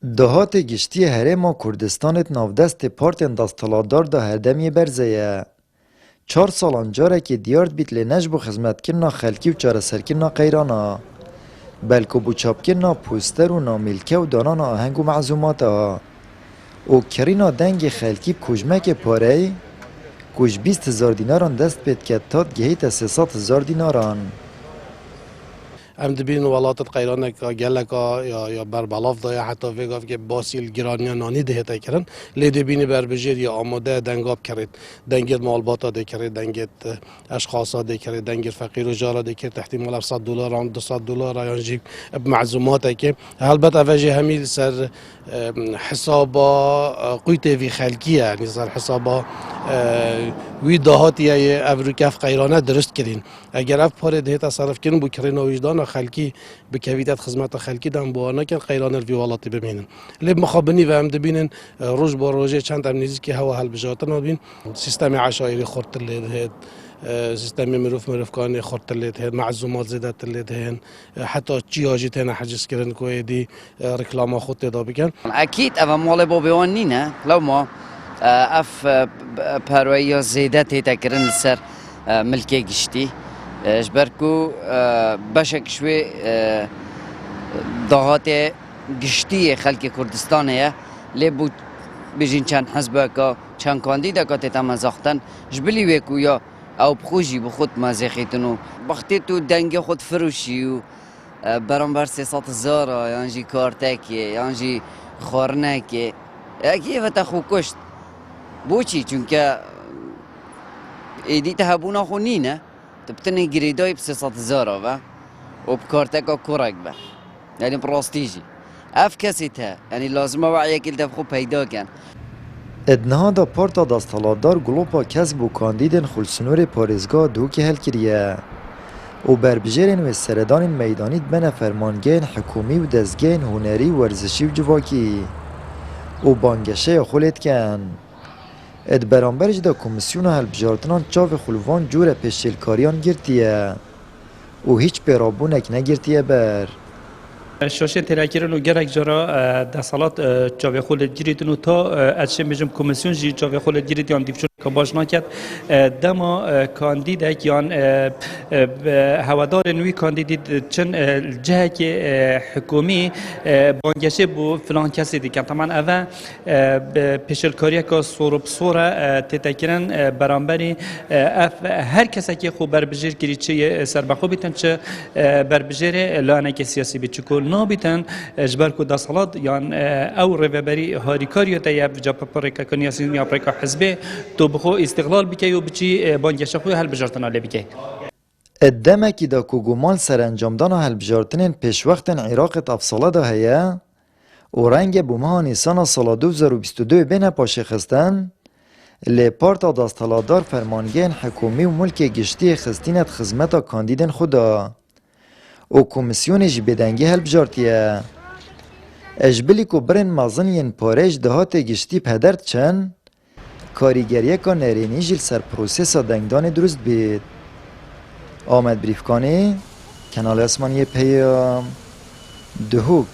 دهات گشتی هرما کردستانت نافدست پارتن دستالادار دا هردمی برزه 4 سالان جاره که دیارد بیت لنجب و خدمت کرنا خلکی و چاره سرکرنا قیرانا بلکو بو چاپ کرنا پوستر و نامیلکه و دانان آهنگ و معزوماتا او کرینا دنگ خلکی بکوژمک پاره کوژ 20,000 دیناران دست پید که تاد گهیت 300,000 دیناران ام دبین ولاتت قیرانه که گله یا بر بلاف دایا حتی ویگاف که باسیل گرانیا نانی دهتا کرن لی دبینی بر بجیر یا آماده دنگاب کرد دنگت مالباتا ده کرد دنگت اشخاصا ده کرد دنگت فقیر و جارا ده کرد احتمال $100 آن $200 یا جیب معزومات که البته اوجه همی سر حسابا قویت وی خلقیه یعنی سر حسابا وی دهاتی افریقا قیرانه درست کردین اگر اف پاره ده تصرف کردن بو کرنا وجدان خلقی به کویت خدمت خلقی دم بو نه که قیرانه الوی والاتی ببینن لب مخابنی و هم دبینن روز با روزه چند امنیزی که هوا حل بجاتنا بین سیستم عشایری خورد لید سیستم مروف کانی خورد لید معزومات زیادت لید حتی چی حاجت نه حجز کردن کوی دی رکلام خود دا بکن اكيد اما مال بابیوان نینه لو ما اف پروایی زیده تکرن سر ملکی گشتی جبرکو باشک شوی دهات گشتی خلق کردستانه لیبو بجین چند حزب که چند کاندیدا که تام زاختن جبلی ویکو یا او بخوجی بخود مازیخیتنو وقتی تو دنگ خود فروشی و برانبر 300,000 یعنی کارتکی یعنی خورنکی اکی و تخو کشت بوچی چونکه ایدی تهبونا خو نینه تبتنی گریدای ب 300,000 و بکارتکا کرک به یعنی براستیجی اف کسی ته یعنی لازمه وعیه کل دفخو پیدا کن ادنها دا پارتا دستالادار گلوپا کسب و کاندیدن خلصنور پارزگاه دو که هل کریه و بربجرین و سردان میدانید بنا فرمانگین حکومی و دزگین هنری ورزشی و جواکی و بانگشه خلید کن اد برانبرج دا کمیسیون هلبجارتنان چاو خلوان جور پیشلکاریان گرتیه و هیچ پیرابونک نگرتیه بر شاشه تراکیرن و گرک جرا دستالات جاوی خولد گیریدن و تا ادشم بجم کمیسیون جی جاوی خولد گیریدن دیفشون که باش نکرد دما کاندیدک یان هوادار نوی کاندید چن جهه که حکومی بانگشه بو فلان کسی دیگه تمام اوه پیشلکاریه که صورب صوره تتکرن برانبری هر کسی که خوب بربجیر کری چه سربخو بیتن چه بربجیر لانه که سیاسی بیچکل نابیتن جبر کو دستالات یان او رهبری هاریکاریو تا جا پاپریکا کنیاسی یا پاپریکا حزب تو بخو استقلال بکی و بچی بانگشه خو هل بجارتنا لبکی ادمه کی دا کوگومال سرانجام دانا هلبجارتنین پیش وقتن عراق تفصیله دا هیا و رنگ بومها نیسان سال 2022 بین پاشه خستن لی پارتا دستالادار فرمانگین حکومی و ملک گشتی خستینت خدمتا کاندیدن خدا و کمیسیون جی بدنگی هلبجارتیه اجبلی کو برن مازنین پارش دهات گشتی پدرد چن کاریگریه که نرینی جیل سر پروسیسا دنگدان درست بید آمد بریفکانی کانال اسمانی پیام دهوک